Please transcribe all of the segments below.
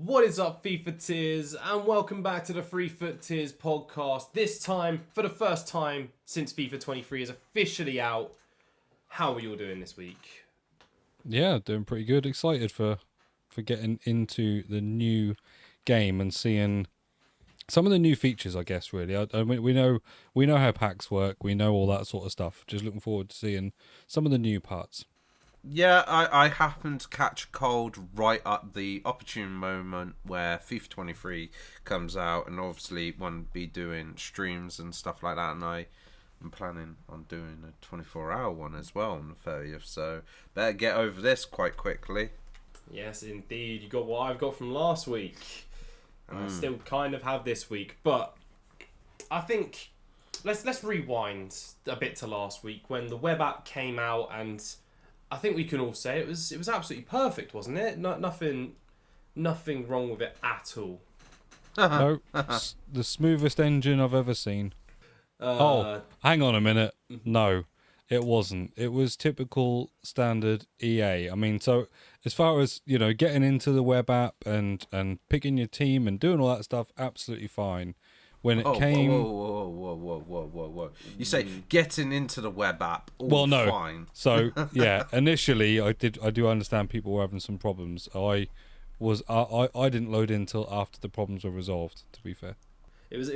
What is up, FIFA Tiers, and welcome back to the Free Foot Tiers podcast. This time, for the first time since FIFA 23 is officially out. How are you all doing this week? Yeah, doing pretty good. Excited for getting into the new game and seeing some of the new features. I guess really, I mean, we know how packs work. We know all that sort of stuff. Just looking forward to seeing some of the new parts. Yeah, I happened to catch a cold right at the opportune moment where FIFA 23 comes out, and obviously want to be doing streams and stuff like that, and I am planning on doing a 24-hour one as well on the 30th, so better get over this quite quickly. Yes, indeed. You got what I've got from last week, and I still kind of have this week, but I think let's rewind a bit to last week when the web app came out, and I think we can all say it was absolutely perfect, wasn't it? Nothing wrong with it at all. No, the smoothest engine I've ever seen. Hang on a minute. No, it wasn't. It was typical standard EA. I mean, so as far as, getting into the web app and picking your team and doing all that stuff, absolutely fine. When it came... Whoa. You say getting into the web app, fine. So, yeah, initially I do understand people were having some problems. I didn't load in until after the problems were resolved, to be fair. It was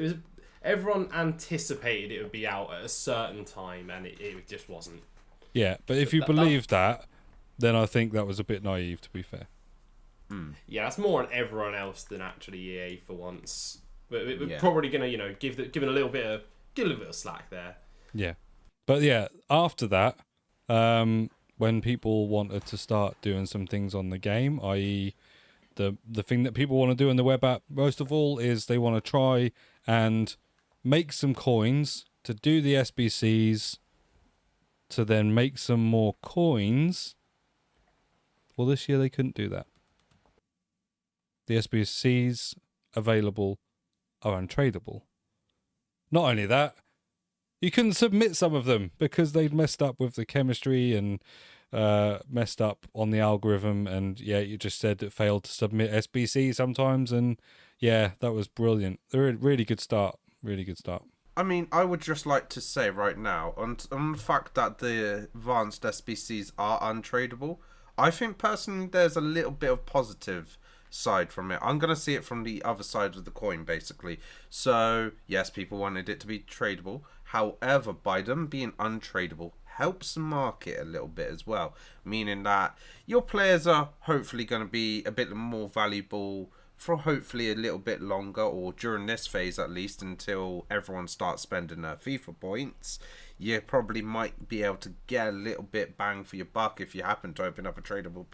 everyone anticipated it would be out at a certain time, and it just wasn't. Yeah, but if you believe that, then I think that was a bit naive, to be fair. Yeah, that's more on everyone else than actually EA for once. We're probably gonna, give it a little bit of slack there. Yeah, but yeah, after that, when people wanted to start doing some things on the game, i.e., the thing that people want to do in the web app most of all is they want to try and make some coins to do the SBCs, to then make some more coins. Well, this year they couldn't do that. The SBCs available are untradeable. Not only that, you couldn't submit some of them because they'd messed up with the chemistry and messed up on the algorithm, and you just said it failed to submit SBC sometimes, and that was brilliant. They're a really good start. I mean, I would just like to say right now, on the fact that the advanced SBCs are untradeable, I think personally there's a little bit of positive side from it. I'm going to see it from the other side of the coin, basically. So, yes, people wanted it to be tradable. However, by them being untradeable helps the market a little bit as well, meaning that your players are hopefully going to be a bit more valuable for hopefully a little bit longer, or during this phase at least, until everyone starts spending their FIFA points. You probably might be able to get a little bit bang for your buck if you happen to open up a tradable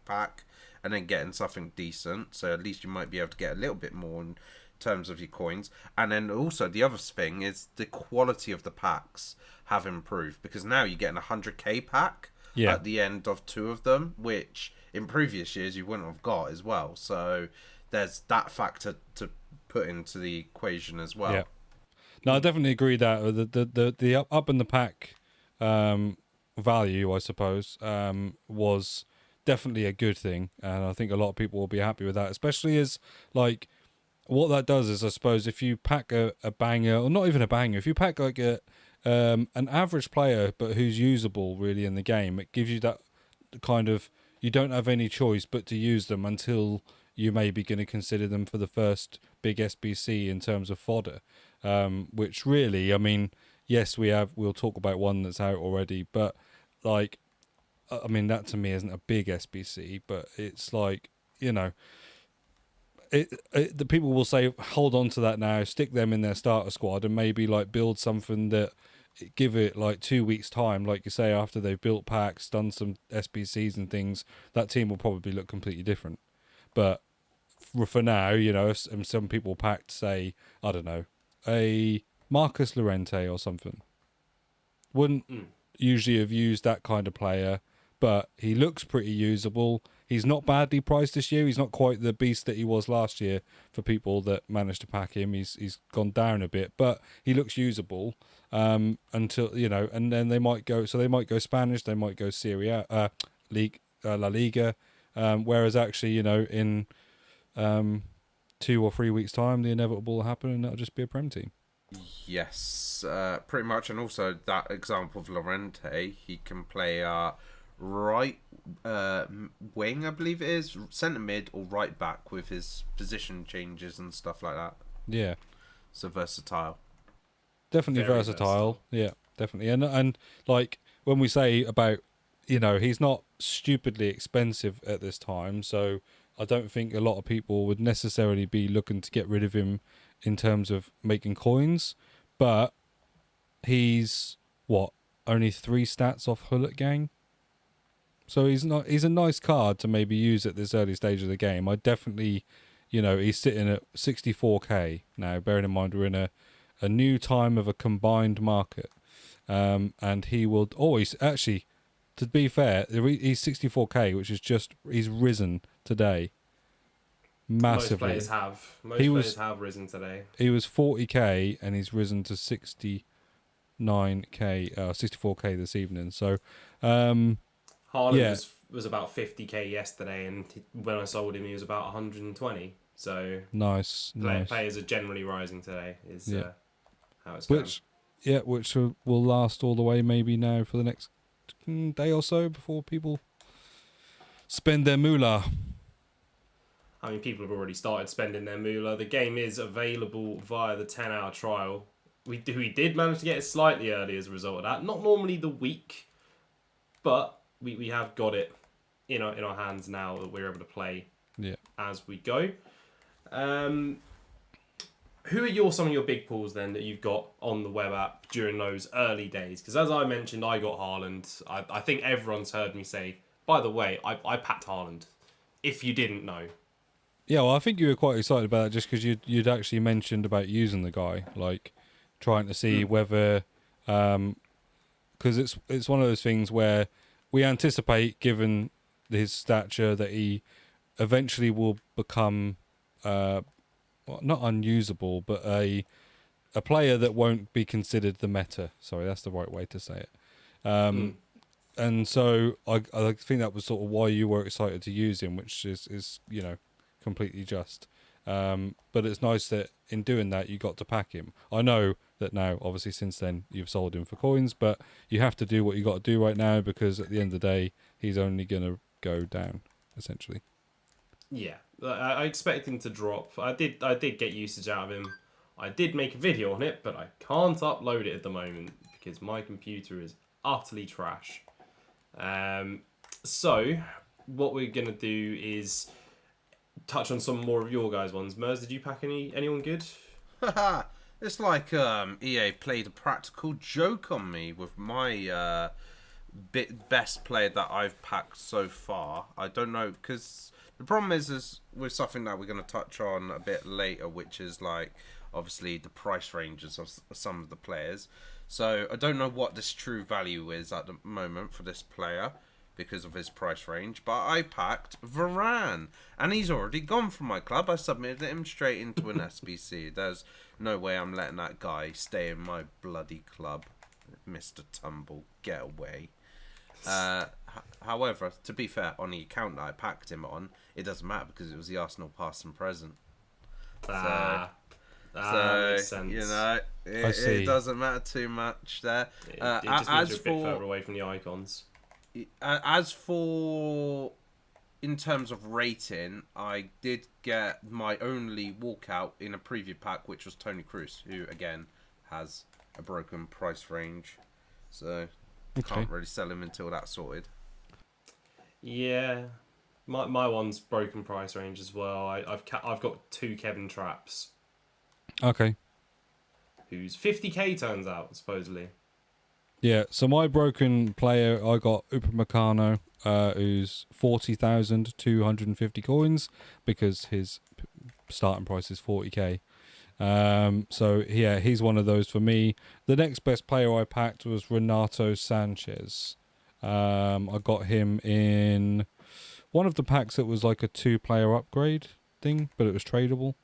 pack and then getting something decent. So at least you might be able to get a little bit more in terms of your coins. And then also the other thing is the quality of the packs have improved, because now you're getting a 100k pack at the end of two of them, which in previous years you wouldn't have got as well. So there's that factor to put into the equation as well. Yeah. No, I definitely agree that the up in the pack value, I suppose, was definitely a good thing, and I think a lot of people will be happy with that, especially as, like, what that does is, I suppose, if you pack a banger, or not even a banger, if you pack like an average player but who's usable really in the game, it gives you that kind of, you don't have any choice but to use them until you may be going to consider them for the first big SBC in terms of fodder, which really, I mean, yes, we'll talk about one that's out already, but like, I mean, that to me isn't a big SBC, but it's like, the people will say, hold on to that now, stick them in their starter squad, and maybe like build something that, give it like 2 weeks time, like you say, after they've built packs, done some SBCs and things, that team will probably look completely different. But for now, if some people packed, say, I don't know, a Marcus Llorente or something, wouldn't usually have used that kind of player, but he looks pretty usable. He's not badly priced this year. He's not quite the beast that he was last year for people that managed to pack him. He's gone down a bit, but he looks usable until, and then they might go Spanish, they might go Serie A, League, La Liga, whereas actually, in 2 or 3 weeks' time, the inevitable will happen, and it'll just be a Prem team. Yes, pretty much. And also that example of Lorente, he can play right wing, I believe it is, centre mid or right back with his position changes and stuff like that. Yeah. So versatile. Definitely Very versatile. Yeah, definitely. And like when we say about, he's not stupidly expensive at this time, so I don't think a lot of people would necessarily be looking to get rid of him in terms of making coins, but he's only 3 stats off Hullet Gang. So he's a nice card to maybe use at this early stage of the game. I definitely, he's sitting at 64k now, bearing in mind we're in a new time of a combined market. And he will always, actually, to be fair, he's 64k, which is he's risen today. Massively. Most players have risen today. He was 40k and he's risen to 69k, 64k this evening. So, Haaland was about 50k yesterday, and when I sold him, he was about 120. So nice. Players are generally rising today. Is how it's which will last all the way maybe now for the next day or so before people spend their moolah. I mean, people have already started spending their moolah. The game is available via the 10-hour trial. We did manage to get it slightly early as a result of that. Not normally the week, but we have got it in our hands now that we're able to play as we go. Who are some of your big pools then that you've got on the web app during those early days? Because as I mentioned, I got Haaland. I think everyone's heard me say, by the way, I packed Haaland. If you didn't know. Yeah, well, I think you were quite excited about that just because you'd actually mentioned about using the guy, like trying to see whether, because it's one of those things where we anticipate, given his stature, that he eventually will become, not unusable, but a player that won't be considered the meta. Sorry, that's the right way to say it. And so I think that was sort of why you were excited to use him, which is completely just. But it's nice that in doing that you got to pack him. I know that now, obviously, since then you've sold him for coins, but you have to do what you got to do right now because at the end of the day, he's only going to go down, essentially. Yeah, I expect him to drop. I did get usage out of him. I did make a video on it, but I can't upload it at the moment because my computer is utterly trash. So what we're going to do is touch on some more of your guys' ones. Mers, did you pack anyone good? It's like EA played a practical joke on me with my best player that I've packed so far. I don't know, because the problem is with something that we're going to touch on a bit later, which is like obviously the price ranges of some of the players. So I don't know what this true value is at the moment for this player because of his price range, but I packed Varane, and he's already gone from my club. I submitted him straight into an SBC. There's no way I'm letting that guy stay in my bloody club. Mr. Tumble, get away. However, to be fair, on the account that I packed him on, it doesn't matter because it was the Arsenal past and present. That makes sense. It doesn't matter too much there. It just means you're a bit further away from the icons. As for in terms of rating, I did get my only walkout in a preview pack, which was Tony Cruz, who again has a broken price range, so can't really sell him until that's sorted. Yeah, my one's broken price range as well. I've got 2 Kevin Traps. Okay. Who's 50k turns out supposedly. Yeah, so my broken player, I got Upamecano, who's 40,250 coins because his starting price is 40k. So yeah, he's one of those for me. The next best player I packed was Renato Sanchez. I got him in one of the packs that was like a 2-player upgrade thing, but it was tradable.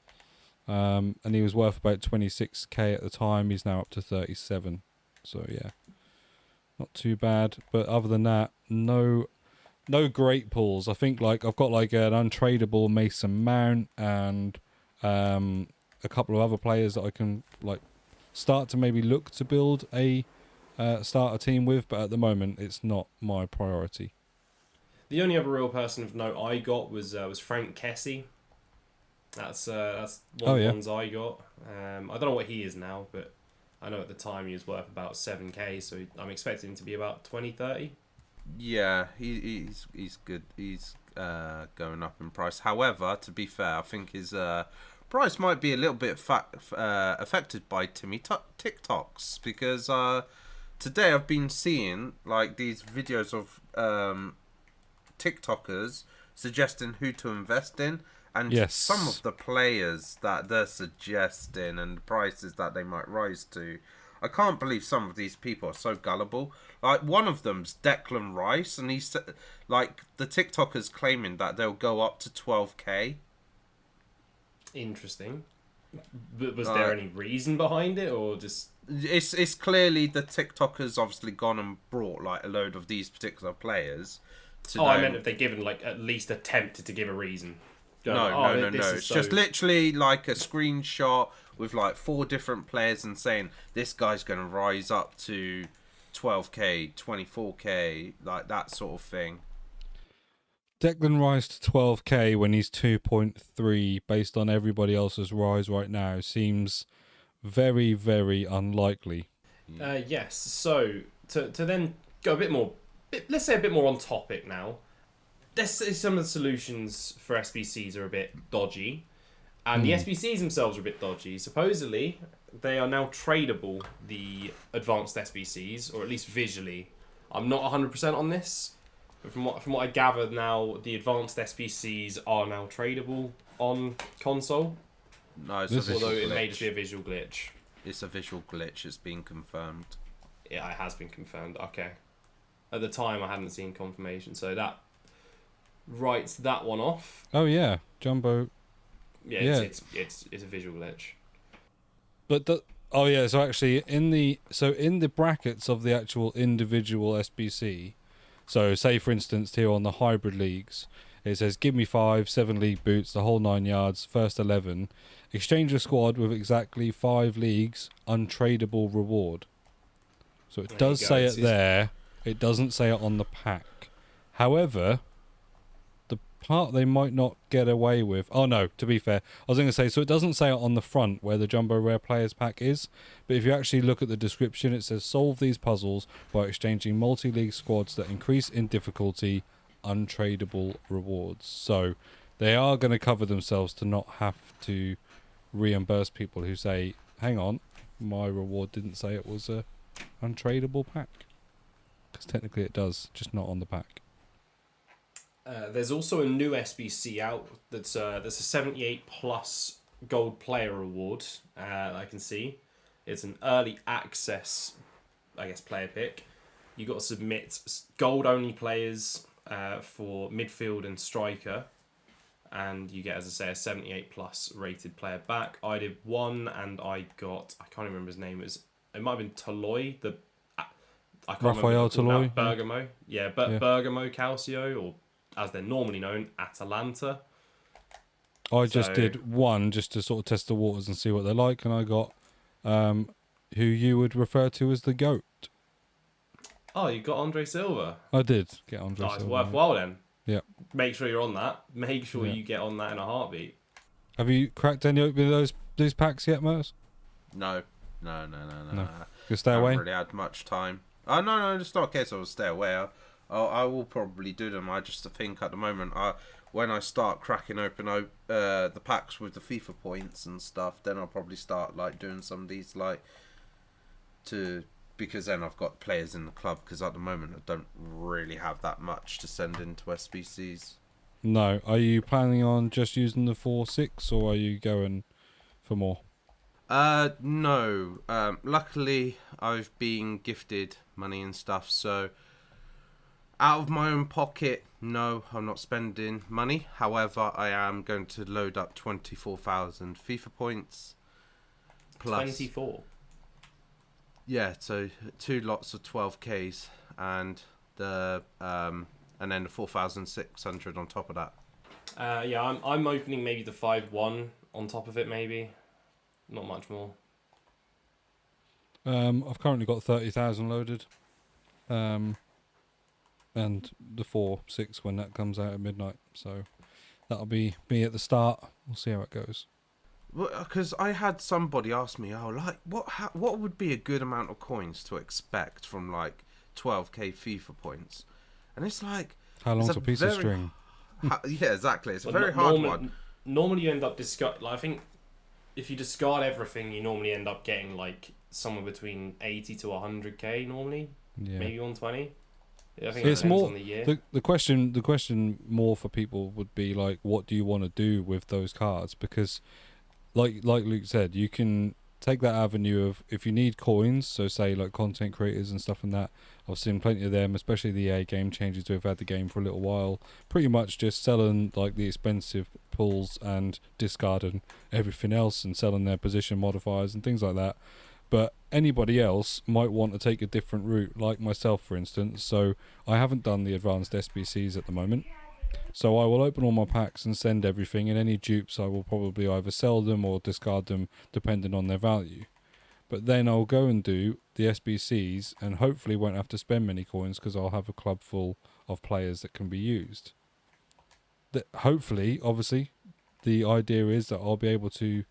And he was worth about 26k at the time. He's now up to 37. So yeah, not too bad. But other than that, no no great pulls. I think like I've got like an untradeable Mason Mount and a couple of other players that I can like start to maybe look to build a starter team with, but at the moment it's not my priority. The only other real person of note I got was Frank Kessie. That's one of the ones I got. I don't know what he is now, but I know at the time he was worth about 7k, so I'm expecting him to be about 20-30. Yeah, he's good. He's going up in price. However, to be fair, I think his price might be a little bit affected by Timmy TikToks, because today I've been seeing like these videos of TikTokers suggesting who to invest in, and some of the players that they're suggesting and the prices that they might rise to. I can't believe some of these people are so gullible. Like, one of them's Declan Rice, and he's like, the TikTokers claiming that they'll go up to 12k. Interesting. But was there any reason behind it, or just... It's clearly the TikTokers obviously gone and brought like a load of these particular players. I meant if they've given like at least attempted to give a reason. No. It's just literally like a screenshot with like 4 different players and saying this guy's going to rise up to 12k, 24k, like that sort of thing. Declan Rice to 12k when he's 2.3 based on everybody else's rise right now seems very, very unlikely. Yes. So to then go a bit more, let's say a bit more on topic now. Let's say some of the solutions for SBCs are a bit dodgy, and the SBCs themselves are a bit dodgy. Supposedly, they are now tradable, the advanced SBCs, or at least visually. I'm not 100% on this, but from what I gathered now, the advanced SBCs are now tradable on console. No, it's a visual although glitch. It may just be a visual glitch. It's a visual glitch. It's been confirmed. Yeah, it has been confirmed. Okay. At the time, I hadn't seen confirmation, so that writes that one off. Oh yeah, Jumbo. Yeah. It's a visual glitch. But so actually in the brackets of the actual individual SBC, so say for instance here on the hybrid leagues, it says give me 5, 7 league boots, the whole 9 yards, first 11, exchange a squad with exactly 5 leagues, untradeable reward. So it does say it there. It doesn't say it on the pack. However, the part they might not get away with... Oh, no, to be fair. I was going to say, so it doesn't say it on the front where the Jumbo Rare Players Pack is, but if you actually look at the description, it says solve these puzzles by exchanging multi-league squads that increase in difficulty, untradeable rewards. So they are going to cover themselves to not have to reimburse people who say, hang on, my reward didn't say it was a untradeable pack. Because technically it does, just not on the pack. There's also a new SBC out that's a 78 plus gold player award. I can see it's an early access, I guess, player pick. You got to submit gold only players for midfield and striker, and you get, as I say, a 78 plus rated player back. I did one, and I can't remember his name. It might have been Toloi, I can't Raphael remember. Toloi. Bergamo. Yeah, Bergamo Calcio, or as they're normally known, Atalanta. I just did one just to sort of test the waters and see what they're like, and I got who you would refer to as the GOAT. Oh, you got Andre Silva. I did get Andre Silva. It's worthwhile then. Yeah. Make sure you're on that. Make sure you get on that in a heartbeat. Have you cracked any of these packs yet, Mers? No. Just stay away? I haven't really had much time. No, it's not a case I'll stay away. I will probably do them. I just think at the moment, when I start cracking open the packs with the FIFA points and stuff, then I'll probably start like doing some of these because then I've got players in the club. Because at the moment, I don't really have that much to send into SBCs. No. Are you planning on just using the 4-6, or are you going for more? No. Luckily, I've been gifted money and stuff, so out of my own pocket, no, I'm not spending money. However, I am going to load up 24,000 FIFA points. Plus 24? Yeah, so 2 lots of 12Ks, and the and then the 4,600 on top of that. Yeah, I'm opening maybe the 5-1 on top of it, maybe. Not much more. I've currently got 30,000 loaded. And the 4-6 when that comes out at midnight. So that'll be me at the start. We'll see how it goes. Because I had somebody ask me, what would be a good amount of coins to expect from like 12k FIFA points? And it's like, how long's a piece of string? Yeah, exactly. It's a very hard one. Normally, you end up I think if you discard everything, you normally end up getting like somewhere between 80 to 100k. Normally, maybe 120. I think it's more on the year. The question more for people would be like, what do you want to do with those cards? Because like Luke said, you can take that avenue of, if you need coins, so say like content creators and stuff and that, I've seen plenty of them, especially the EA game changers who have had the game for a little while, pretty much just selling like the expensive pulls and discarding everything else and selling their position modifiers and things like that. But anybody else might want to take a different route, like myself for instance. So I haven't done the advanced SBCs at the moment. So I will open all my packs and send everything, and any dupes I will probably either sell them or discard them depending on their value. But then I'll go and do the SBCs and hopefully won't have to spend many coins because I'll have a club full of players that can be used. Hopefully, obviously, the idea is that I'll be able to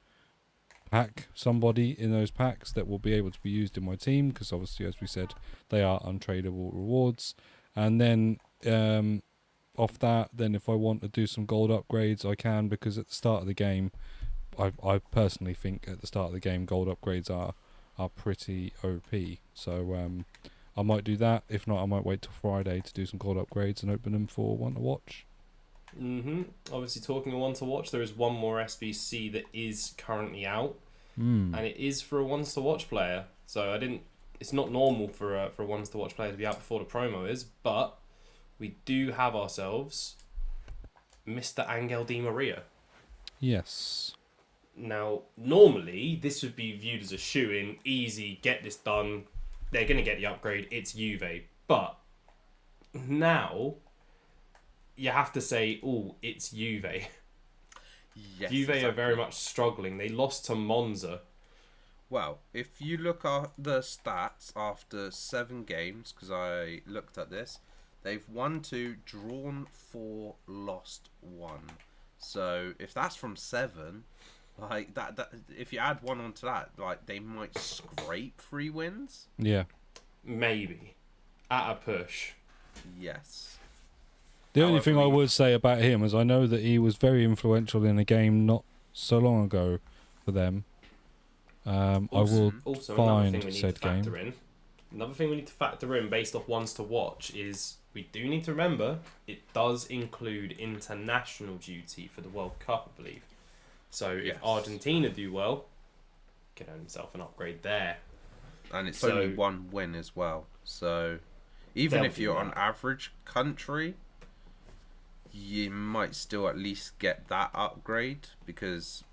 pack somebody in those packs that will be able to be used in my team, because obviously, as we said, they are untradeable rewards. And then off that, then if I want to do some gold upgrades, I can, because at the start of the game, I personally think at the start of the game, gold upgrades are pretty OP. So I might do that. If not, I might wait till Friday to do some gold upgrades and open them for one to watch. Obviously, talking of one to watch, there is one more SBC that is currently out, and it is for a ones to watch player. So it's not normal for a ones to watch player to be out before the promo is, but we do have ourselves Mr. Angel Di Maria. Yes. Now, normally this would be viewed as a shoe-in, easy, get this done. They're going to get the upgrade. It's Juve, but now you have to say, oh, it's Juve. Yes, Juve exactly. are very much struggling. They lost to Monza. Well, if you look at the stats after 7 games, because I looked at this, they've won 2, drawn 4, lost 1. So if that's from 7, like that if you add 1 onto that, like they might scrape 3 wins. Yeah. Maybe. At a push. Yes. The only thing I would say about him is I know that he was very influential in a game not so long ago for them. I will find said game. Another thing we need to factor in based off ones to watch is we do need to remember it does include international duty for the World Cup, I believe. So if Argentina do well, get himself an upgrade there. And it's only 1 win as well. So even if you're an average country, you might still at least get that upgrade, because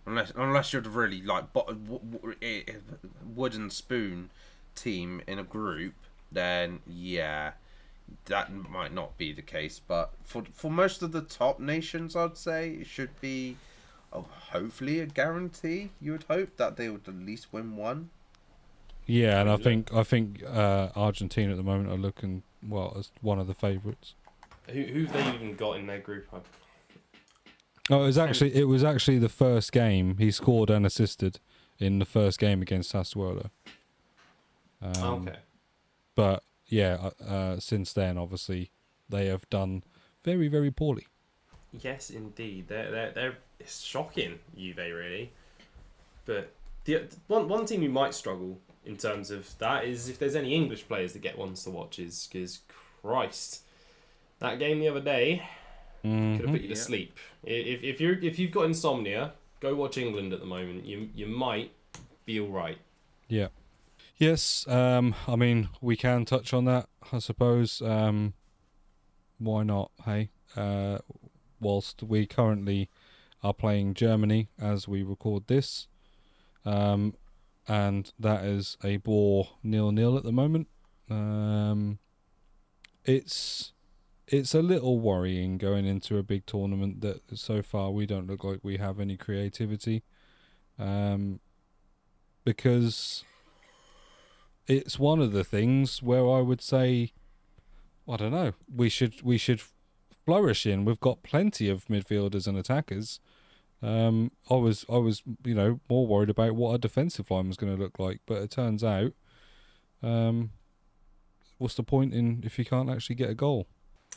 unless you're the really like wooden spoon team in a group, then yeah, that might not be the case. But for most of the top nations, I'd say it should be hopefully a guarantee. You would hope that they would at least win 1. Yeah, and I think Argentina at the moment are looking as one of the favourites. Who've they even got in their group? Oh, it was actually the first game he scored and assisted in the first game against Sassuolo. Okay. But yeah, since then, obviously, they have done very, very poorly. Yes, indeed. They're it's shocking, Juve, really. But the one team who might struggle in terms of that is if there's any English players that get ones to watch, is because Christ, that game the other day could have put you to sleep. If you've got insomnia, go watch England at the moment. You might be all right. Yeah. Yes. I mean, we can touch on that, I suppose. Why not? Hey. Whilst we currently are playing Germany as we record this, and that is a bore 0-0 at the moment. It's it's a little worrying going into a big tournament that so far we don't look like we have any creativity, because it's one of the things where I would say, I don't know, we should flourish in. We've got plenty of midfielders and attackers. I was more worried about what our defensive line was going to look like, but it turns out, what's the point in if you can't actually get a goal?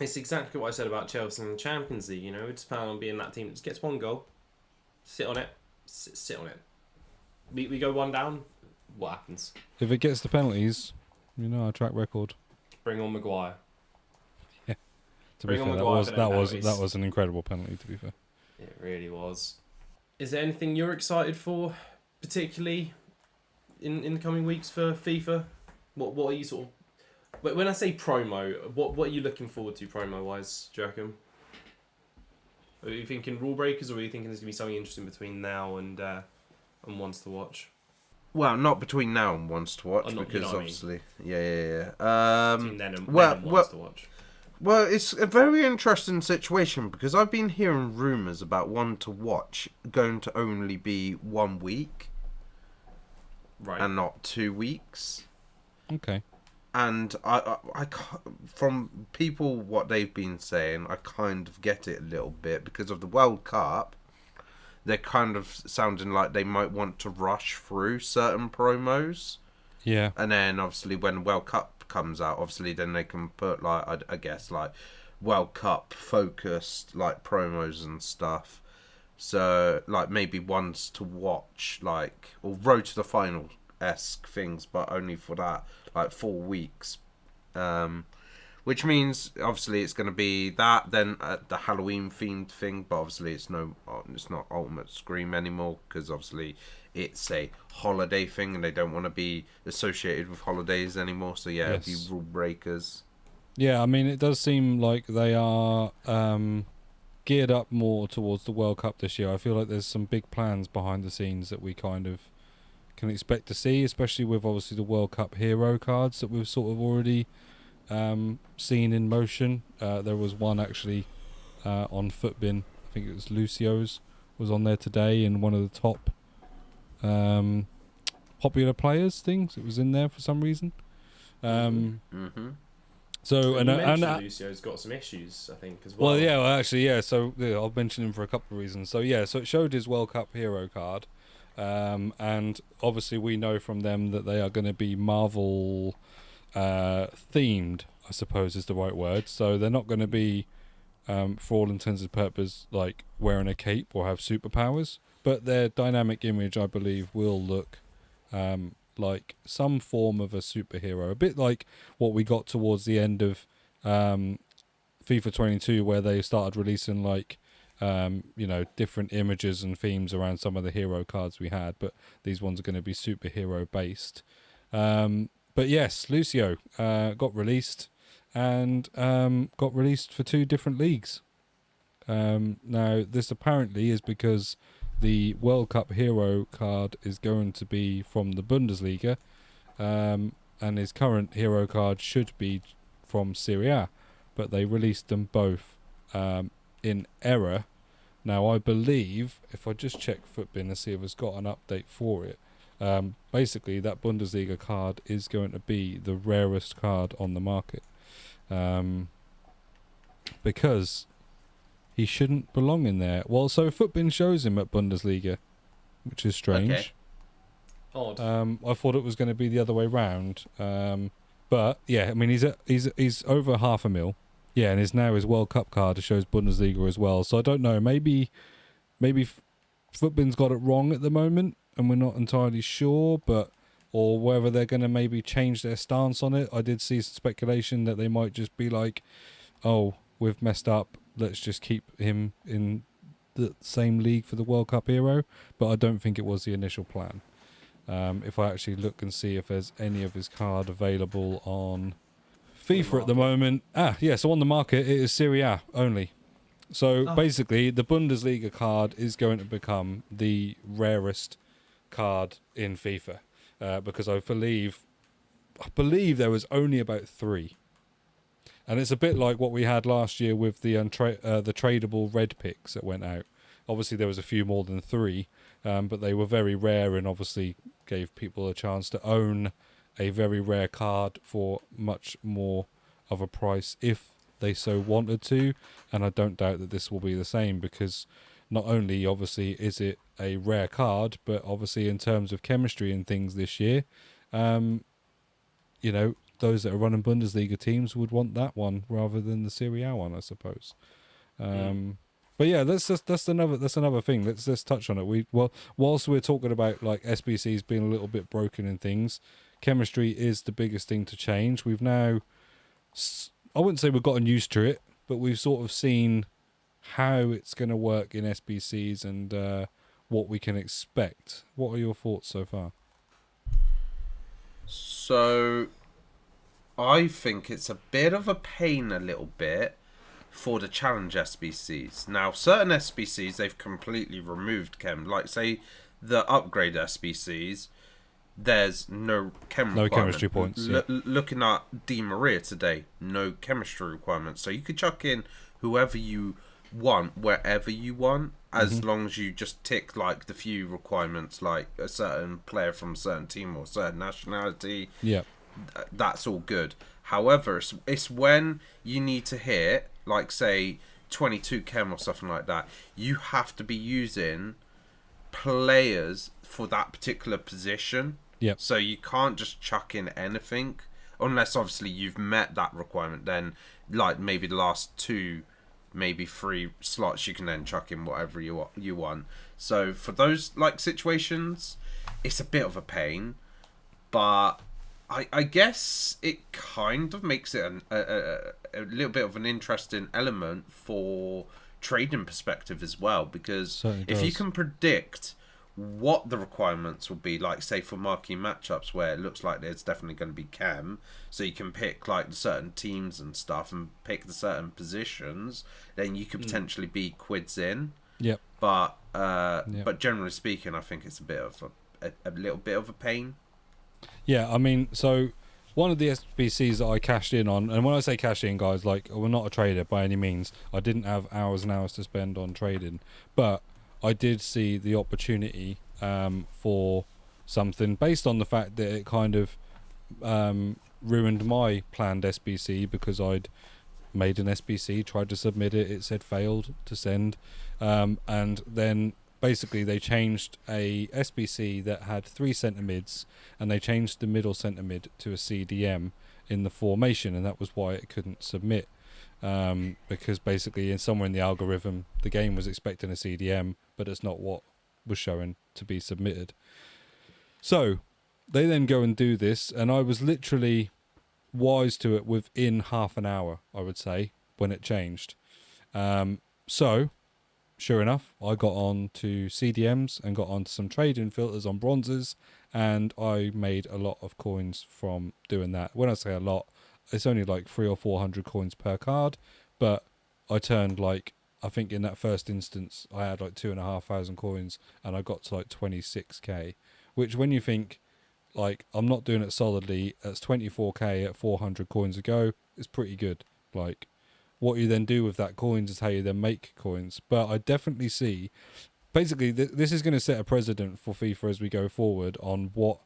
It's exactly what I said about Chelsea in the Champions League. We just plan on being that team that just gets one goal, sit on it, sit on it. We go one down. What happens? If it gets the penalties, our track record. Bring on Maguire. Yeah. To be fair, that was an incredible penalty. To be fair, it really was. Is there anything you're excited for, particularly in the coming weeks for FIFA? What are you sort of? When I say promo, what are you looking forward to promo wise, do you reckon? Are you thinking rule breakers, or are you thinking there's gonna be something interesting between now and ones to watch? Well, not between now and ones to watch, because obviously, yeah. Between then and ones to watch. Well, it's a very interesting situation because I've been hearing rumours about one to watch going to only be 1 week, right, and not 2 weeks. Okay. And I from people what they've been saying, I kind of get it a little bit because of the World Cup. They're kind of sounding like they might want to rush through certain promos. Yeah. And then obviously when World Cup comes out, obviously then they can put like I guess like World Cup focused like promos and stuff. So like maybe ones to watch, like, or Road to the Final-esque things, but only for that like 4 weeks. Which means obviously it's going to be that, then the Halloween themed thing, but obviously it's not Ultimate Scream anymore because obviously it's a holiday thing and they don't want to be associated with holidays anymore. So yeah, yes. It'd be rule breakers. Yeah, I mean it does seem like they are geared up more towards the World Cup this year. I feel like there's some big plans behind the scenes that we kind of can expect to see, especially with obviously the World Cup hero cards that we've sort of already seen in motion. There was one actually on Footbin, I think it was Lucio's, was on there today in one of the top popular players things. It was in there for some reason. So and Lucio's got some issues, I think, as well. Well, yeah, actually, yeah. So yeah, I'll mention him for a couple of reasons. So yeah, so it showed his World Cup hero card, and obviously we know from them that they are going to be Marvel themed, I suppose is the right word. So they're not going to be, for all intents and purposes, like wearing a cape or have superpowers. But their dynamic image, I believe, will look like some form of a superhero. A bit like what we got towards the end of FIFA 22, where they started releasing like different images and themes around some of the hero cards we had. But these ones are going to be superhero based. But yes, Lucio got released and got released for 2 different leagues. Now, this apparently is because the World Cup hero card is going to be from the Bundesliga, and his current hero card should be from Serie A, but they released them both in error. Now, I believe, if I just check Footbin and see if it's got an update for it, basically that Bundesliga card is going to be the rarest card on the market, because he shouldn't belong in there. Well, so Footbin shows him at Bundesliga, which is strange. Okay. Odd. I thought it was going to be the other way round, but yeah, I mean he's over 500,000. Yeah, and now his World Cup card shows Bundesliga as well. So I don't know. Maybe Footbin's got it wrong at the moment, and we're not entirely sure, or whether they're going to maybe change their stance on it. I did see some speculation that they might just be like, oh, we've messed up, let's just keep him in the same league for the World Cup hero, but I don't think it was the initial plan. If I actually look and see if there's any of his card available on FIFA at the moment. So on the market it is Serie A only. So basically the Bundesliga card is going to become the rarest card in FIFA, because I believe there was only about 3. And it's a bit like what we had last year with the the tradable red picks that went out. Obviously, there was a few more than 3, but they were very rare and obviously gave people a chance to own a very rare card for much more of a price if they so wanted to. And I don't doubt that this will be the same, because not only obviously is it a rare card, but obviously in terms of chemistry and things this year, you know, those that are running Bundesliga teams would want that one rather than the Serie A one, I suppose. But yeah, that's another thing. Let's touch on it. Whilst we're talking about like SBCs being a little bit broken and things, chemistry is the biggest thing to change. We've now, I wouldn't say we've gotten used to it, but we've sort of seen how it's going to work in SBCs and what we can expect. What are your thoughts so far? So, I think it's a bit of a pain, a little bit, for the challenge SBCs. Now, certain SBCs, they've completely removed chem. Like, say, the upgrade SBCs, there's no chem No requirement. chemistry points. Yeah. Looking at Di Maria today, no chemistry requirements. So you could chuck in whoever you want, wherever you want, as long as you just tick, like, the few requirements, like a certain player from a certain team or a certain nationality. Yeah. That's all good. However, it's when you need to hit, like, say, 22 chem or something like that, you have to be using players for that particular position. Yeah. So you can't just chuck in anything, unless obviously you've met that requirement. Then, like, maybe the last 2, maybe 3 slots, you can then chuck in whatever you want. So for those, like, situations, it's a bit of a pain, but I guess it kind of makes it a little bit of an interesting element for trading perspective as well, because Certainly if you does. can predict what the requirements will be, like, say, for marquee matchups where it looks like there's definitely going to be chem, so you can pick, like, the certain teams and stuff and pick the certain positions, then you could potentially be quids in. Yep. But generally speaking, I think it's a bit of a little bit of a pain. Yeah, I mean, so one of the SBCs that I cashed in on, and when I say cash in, guys, like, we're not a trader by any means. I didn't have hours and hours to spend on trading, but I did see the opportunity for something based on the fact that it kind of ruined my planned SBC, because I'd made an SBC, tried to submit it, it said failed to send, and then basically they changed a SBC that had 3 centre mids, and they changed the middle centre mid to a CDM in the formation, and that was why it couldn't submit, because basically somewhere in the algorithm the game was expecting a CDM, but it's not what was showing to be submitted. So they then go and do this, and I was literally wise to it within half an hour, I would say, when it changed. So sure enough, I got on to CDMs and got on to some trading filters on bronzes, and I made a lot of coins from doing that. When I say a lot, it's only like 300 or 400 coins per card, but I turned, like, I think in that first instance I had like 2,500 coins, and I got to like 26k, which, when you think, like, I'm not doing it solidly, that's 24k at 400 coins a go, is pretty good. Like, what you then do with that coins is how you then make coins. But I definitely see, basically, this is going to set a precedent for FIFA as we go forward on what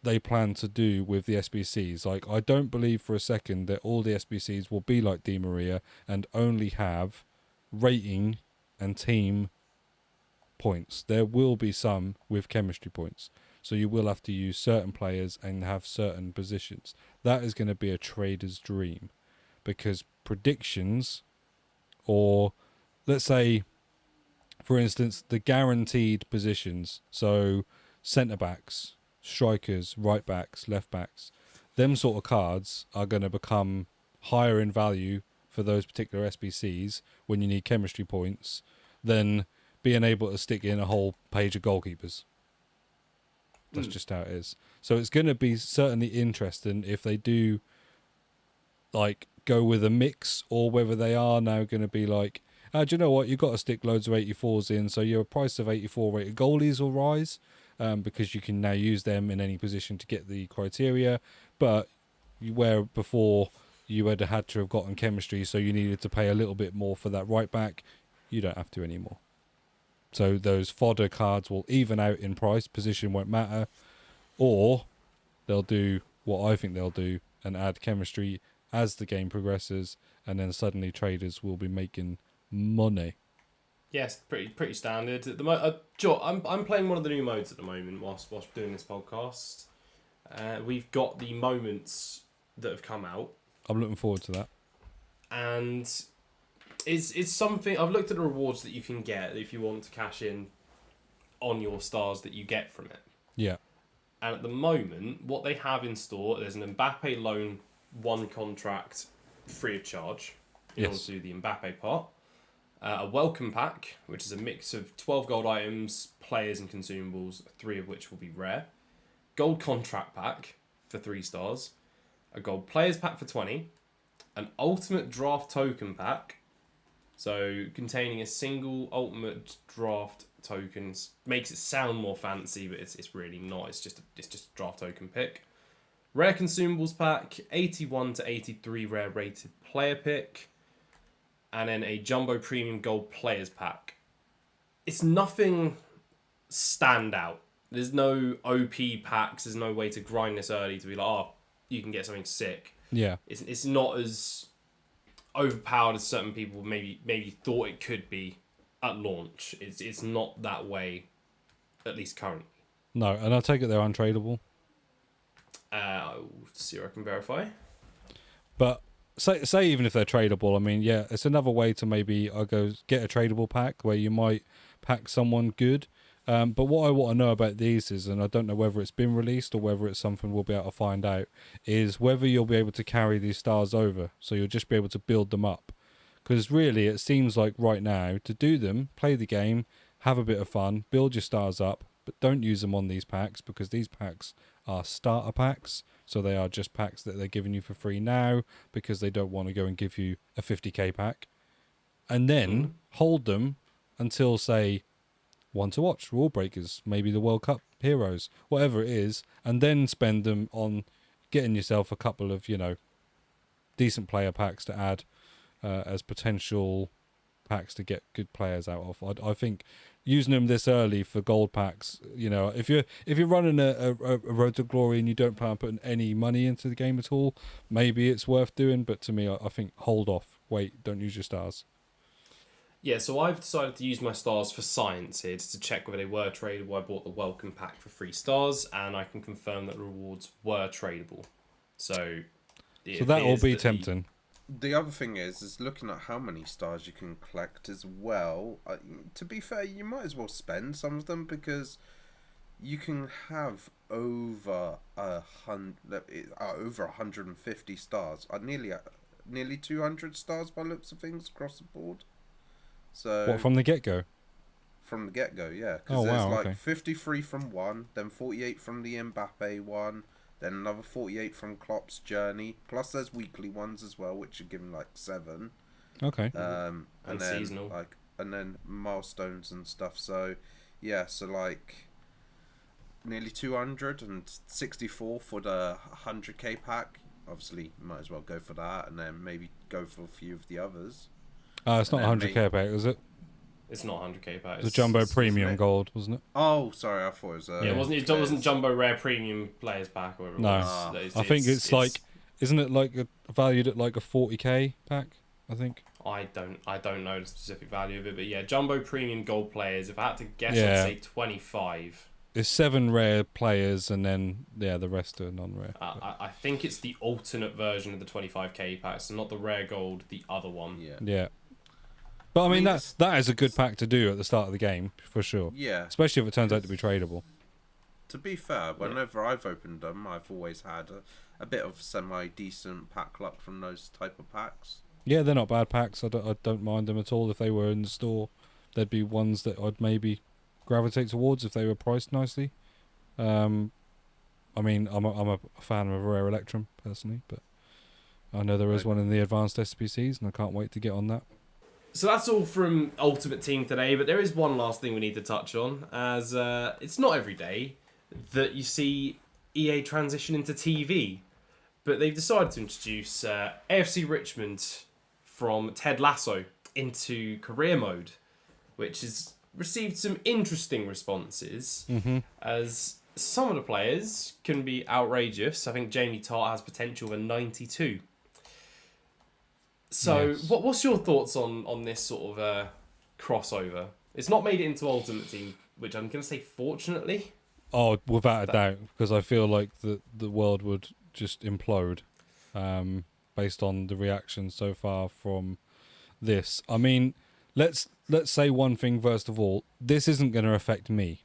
they plan to do with the SBCs. Like, I don't believe for a second that all the SBCs will be like Di Maria and only have rating and team points. There will be some with chemistry points. So you will have to use certain players and have certain positions. That is going to be a trader's dream, because predictions, or let's say, for instance, the guaranteed positions, so centre backs, strikers, right backs, left backs, them sort of cards are going to become higher in value for those particular SBCs when you need chemistry points than being able to stick in a whole page of goalkeepers. That's just how it is. So it's going to be certainly interesting if they do, like, go with a mix, or whether they are now going to be like, do you know what, you've got to stick loads of 84s in, so your price of 84 rated goalies will rise, because you can now use them in any position to get the criteria, but where before you had to have gotten chemistry, so you needed to pay a little bit more for that right back, you don't have to anymore. So those fodder cards will even out in price, position won't matter, or they'll do what I think they'll do and add chemistry as the game progresses, and then suddenly traders will be making money. Yes, pretty standard. At the I'm playing one of the new modes at the moment whilst doing this podcast. We've got the moments that have come out. I'm looking forward to that. And it's something I've looked at the rewards that you can get if you want to cash in on your stars that you get from it. Yeah. And at the moment, what they have in store, there's an Mbappe loan 1 contract free of charge in order to do the Mbappe part. A welcome pack, which is a mix of 12 gold items, players and consumables, 3 of which will be rare. Gold contract pack for 3 stars. A gold players pack for 20. An ultimate draft token pack. So containing a single ultimate draft tokens. Makes it sound more fancy, but it's really not. It's just a draft token pick. Rare consumables pack, 81 to 83 rare rated player pick. And then a Jumbo Premium Gold Players Pack. It's nothing standout. There's no OP packs. There's no way to grind this early to be like, oh, you can get something sick. Yeah. It's not as overpowered as certain people maybe thought it could be at launch. It's not that way, at least currently. No, and I take it they're untradeable. I'll see if I can verify. But say even if they're tradable, I mean, yeah, it's another way to maybe go get a tradable pack where you might pack someone good. But what I want to know about these is, and I don't know whether it's been released or whether it's something we'll be able to find out, is whether you'll be able to carry these stars over. So you'll just be able to build them up. Because really, it seems like right now, to do them, play the game, have a bit of fun, build your stars up, but don't use them on these packs because these packs are starter packs. So they are just packs that they're giving you for free now because they don't want to go and give you a 50k pack. And then hold them until, say, One to Watch, Rule Breakers, maybe the World Cup Heroes, whatever it is, and then spend them on getting yourself a couple of, decent player packs to add as potential packs to get good players out of. I think using them this early for gold packs, if you're running a Road to Glory and you don't plan on putting any money into the game at all, maybe it's worth doing. But to me, I think hold off. Wait, don't use your stars. Yeah, so I've decided to use my stars for science here to check whether they were tradable. I bought the welcome pack for 3 stars, and I can confirm that the rewards were tradable. So that will be tempting. The other thing is looking at how many stars you can collect as well. To be fair, you might as well spend some of them because you can have over 150 stars. Nearly 200 stars by looks of things across the board. So what, from the get-go? From the get-go, yeah. Because there's okay. 53 from one, then 48 from the Mbappe one, then another 48 from Klopp's Journey. Plus there's weekly ones as well, which are given 7. Okay. And then seasonal. And then milestones and stuff. So yeah, nearly 264 for the 100k pack. Obviously, you might as well go for that, and then maybe go for a few of the others. It's not 100k pack, is it? It's not 100k pack. It's the Jumbo Premium Gold, wasn't it? Oh, sorry, I thought it was. It wasn't Jumbo Rare Premium Players Pack or whatever. No, I think it's isn't it valued at a 40k pack? I think. I don't know the specific value of it, but yeah, Jumbo Premium Gold Players. If I had to guess, Yeah. I'd say 25. It's 7 rare players, and then the rest are non-rare. I think it's the alternate version of the 25k pack, so not the rare gold, the other one. Yeah. But I mean that is a good pack to do at the start of the game for sure. Yeah. Especially if it turns out to be tradable. To be fair, whenever I've opened them, I've always had a bit of semi-decent pack luck from those type of packs. Yeah, they're not bad packs. I don't mind them at all. If they were in the store, there'd be ones that I'd maybe gravitate towards if they were priced nicely. I mean, I'm a fan of a Rare Electrum personally, but I know there is one in the advanced SBCs, and I can't wait to get on that. So that's all from Ultimate Team today, but there is one last thing we need to touch on, as it's not every day that you see EA transition into TV. but they've decided to introduce AFC Richmond from Ted Lasso into career mode, which has received some interesting responses, as some of the players can be outrageous. I think Jamie Tartt has potential of a 92. So, Yes. what's your thoughts on this sort of crossover? It's not made it into Ultimate Team, which I'm going to say fortunately. Oh, without a doubt, because I feel like the world would just implode, based on the reaction so far from this. I mean, let's say one thing first of all. This isn't going to affect me,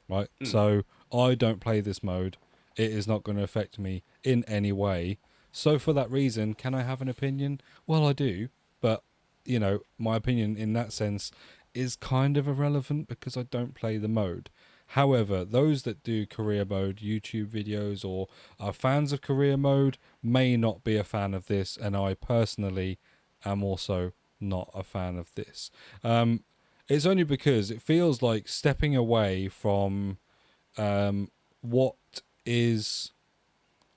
right? So I don't play this mode. It is not going to affect me in any way. So for that reason, can I have an opinion? Well, I do, but you know, my opinion in that sense is kind of irrelevant because I don't play the mode. However, those that do career mode YouTube videos or are fans of career mode may not be a fan of this, and I personally am also not a fan of this. It's only because it feels like stepping away from what is,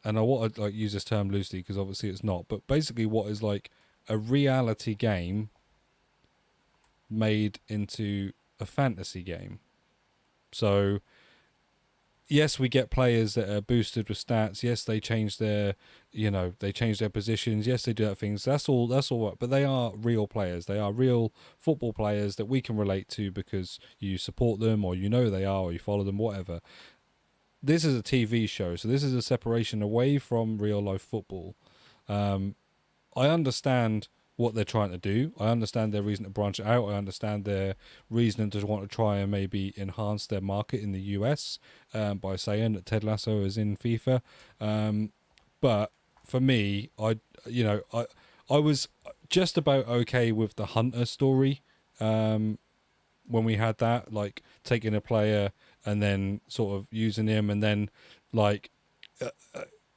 and I want to like use this term loosely because obviously it's not, but basically what is like a reality game made into a fantasy game. So yes, we get players that are boosted with stats. Yes, they change their, they change their positions. Yes, they do that things. That's all right. But they are real players. They are real football players that we can relate to because you support them or they are or you follow them, whatever. This is a TV show, so this is a separation away from real life football. I understand what they're trying to do. I understand their reason to branch it out. I understand their reason to want to try and maybe enhance their market in the US by saying that Ted Lasso is in FIFA. But for me, I was just about okay with the Hunter story when we had that, like taking a player and then sort of using him, and then like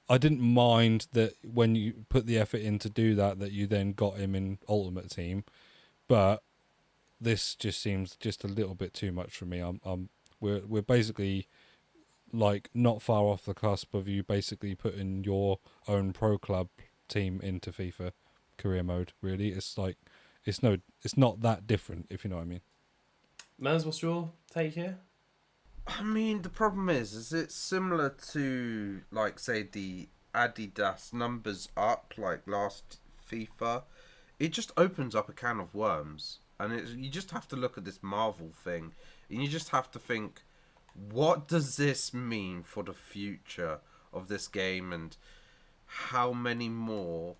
I didn't mind that when you put the effort in to do that you then got him in Ultimate Team, but this just seems just a little bit too much for me. We're basically like not far off the cusp of you basically putting your own pro club team into FIFA career mode. Really, it's like it's not that different, if you know what I mean. Maz, what's your take here? I mean, the problem is it's similar to, like, say, the Adidas numbers up, like last FIFA. It just opens up a can of worms. And you just have to look at this Marvel thing. And you just have to think, what does this mean for the future of this game? And how many more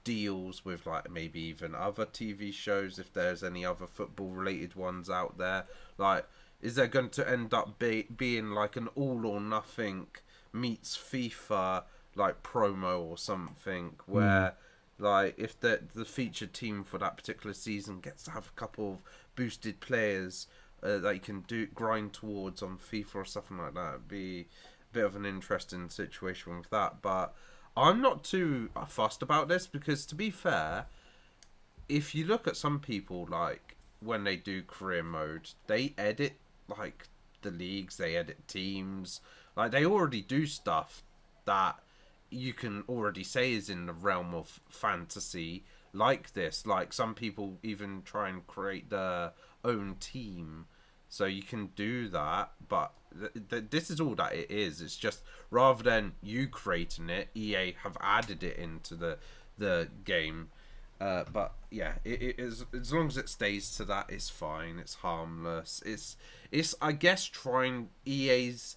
deals with, like, maybe even other TV shows, if there's any other football-related ones out there, like... Is there going to end up being like an all or nothing meets FIFA like promo or something where like if the featured team for that particular season gets to have a couple of boosted players that you can grind towards on FIFA or something like that? It'd be a bit of an interesting situation with that. But I'm not too fussed about this because, to be fair, if you look at some people, like when they do career mode, they edit like the leagues, they edit teams, like they already do stuff that you can already say is in the realm of fantasy like this. Like some people even try and create their own team, so you can do that, but this is all that it is. It's just rather than you creating it, EA have added it into the game. But yeah, it is, as long as it stays to that, it's fine. It's harmless. It's I guess EA's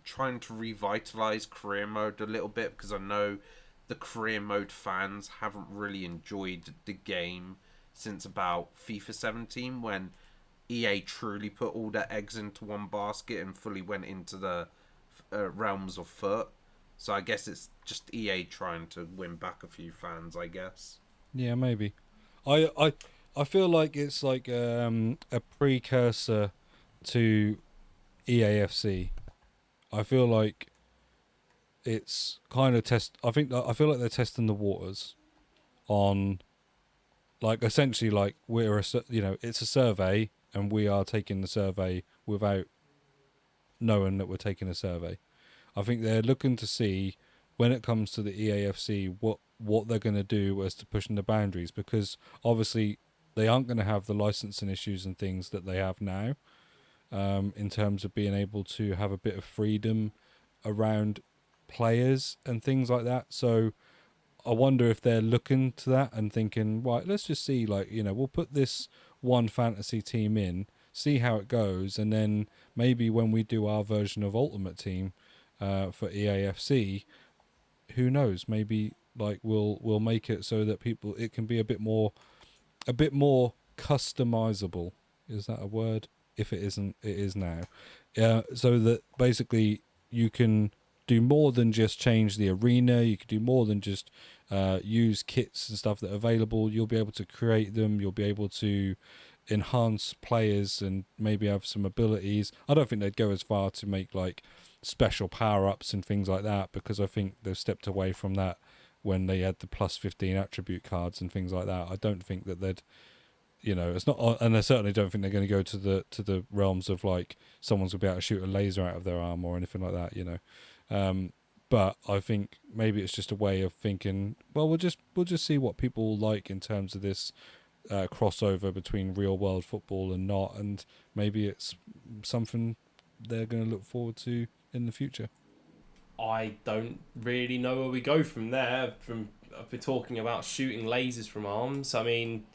trying to revitalize career mode a little bit, because I know the career mode fans haven't really enjoyed the game since about FIFA 17, when EA truly put all their eggs into one basket and fully went into the realms of FUT. So I guess it's just EA trying to win back a few fans, I guess. Yeah, maybe. I feel like it's like a precursor to EAFC. I feel like it's kind of I feel like they're testing the waters on, like, essentially, like it's a survey and we are taking the survey without knowing that we're taking a survey. I think they're looking to see when it comes to the EAFC, what they're going to do as to pushing the boundaries, because obviously they aren't going to have the licensing issues and things that they have now, in terms of being able to have a bit of freedom around players and things like that. So I wonder if they're looking to that and thinking, right, let's just see, like, we'll put this one fantasy team in, see how it goes, and then maybe when we do our version of Ultimate Team for EAFC, who knows? Maybe like we'll make it so that it can be a bit more customizable. Is that a word? If it isn't, it is now. So that basically you can do more than just change the arena. You can do more than just use kits and stuff that are available. You'll be able to create them. You'll be able to enhance players and maybe have some abilities. I don't think they'd go as far to make like special power-ups and things like that, because I think they've stepped away from that when they had the plus 15 attribute cards and things like that. I don't think that they'd, it's not, and I certainly don't think they're going to go to the realms of like someone's going to be able to shoot a laser out of their arm or anything like that, but I think maybe it's just a way of thinking, well, we'll just see what people like in terms of this crossover between real world football and not, and maybe it's something they're going to look forward to in the future. I don't really know where we go from there. I've been talking about shooting lasers from arms. I mean,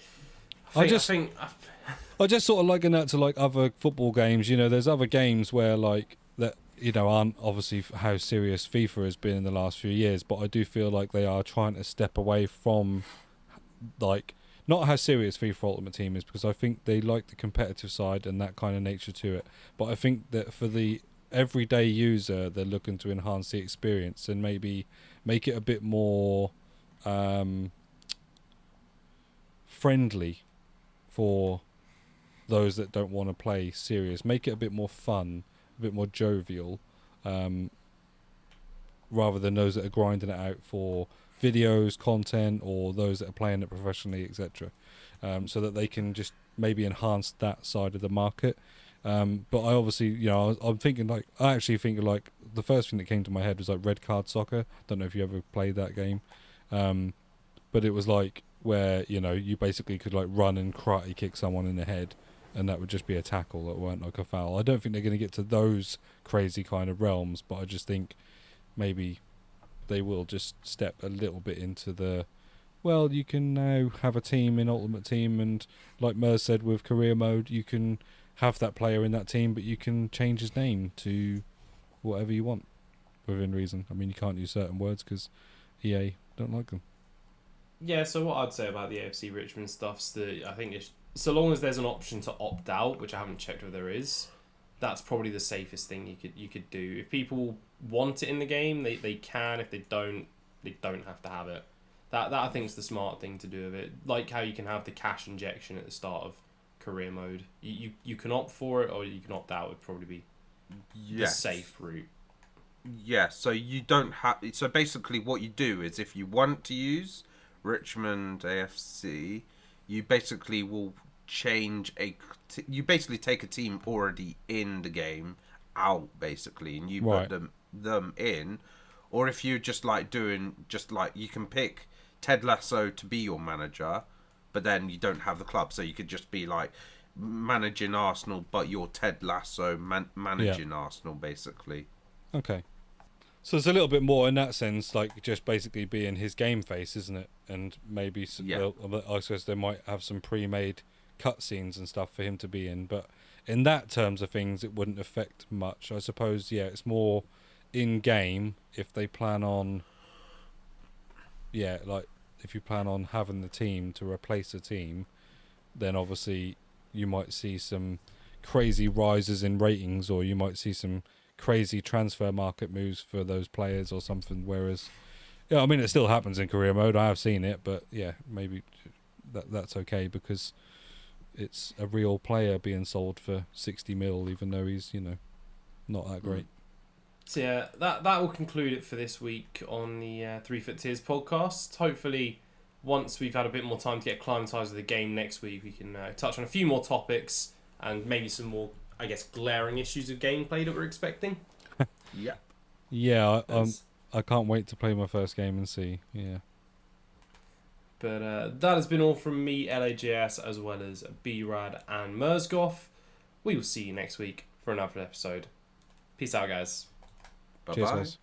I just sort of liken that to like other football games. There's other games where like that aren't obviously how serious FIFA has been in the last few years, but I do feel like they are trying to step away from like not how serious FIFA Ultimate Team is, because I think they like the competitive side and that kind of nature to it. But I think that for the everyday user, they're looking to enhance the experience and maybe make it a bit more friendly for those that don't want to play serious. Make it a bit more fun, a bit more jovial, rather than those that are grinding it out for videos, content, or those that are playing it professionally, etc. So that they can just maybe enhance that side of the market. But I obviously, I'm thinking like, I actually think like the first thing that came to my head was like Red Card Soccer. Don't know if you ever played that game. But it was like where, you basically could like run and karate kick someone in the head, and that would just be a tackle. That weren't like a foul. I don't think they're going to get to those crazy kind of realms, but I just think maybe they will just step a little bit into the, well, you can now have a team in Ultimate Team, and like Mers said with career mode, you can have that player in that team, but you can change his name to whatever you want within reason. I mean, you can't use certain words because EA don't like them. Yeah, so what I'd say about the AFC Richmond stuff's that I think so long as there's an option to opt out, which I haven't checked if there is, that's probably the safest thing you could do. If people want it in the game, they can. If they don't have to have it. That I think is the smart thing to do with it. Like how you can have the cash injection at the start of career mode. You can opt for it or you can opt out. Would probably be the safe route. Yeah, so you don't have. So basically, what you do is if you want to use Richmond AFC, you basically will change you basically take a team already in the game out, basically, and you put them in. Or if you're just like you can pick Ted Lasso to be your manager, but then you don't have the club, so you could just be like managing Arsenal, but you're Ted Lasso managing Arsenal, basically. Okay. So it's a little bit more in that sense, like just basically being his game face, isn't it? And maybe I suppose they might have some pre-made cutscenes and stuff for him to be in, but in that terms of things, it wouldn't affect much. I suppose, it's more in-game if they plan on, like if you plan on having the team to replace a team, then obviously you might see some crazy rises in ratings, or you might see some crazy transfer market moves for those players or something. Whereas, I mean, it still happens in career mode. I have seen it, but maybe that's okay because it's a real player being sold for 60 mil, even though he's not that great. So that will conclude it for this week on the 3 Foot Tiers podcast. Hopefully, once we've had a bit more time to get acclimatised with the game next week, we can touch on a few more topics and maybe some more, I guess, glaring issues of gameplay that we're expecting. Yeah. Yeah, I can't wait to play my first game and see. Yeah. But that has been all from me, LAJS, as well as B-Rad and Mersgoth. We will see you next week for another episode. Peace out, guys. Bye Cheers, bye. guys.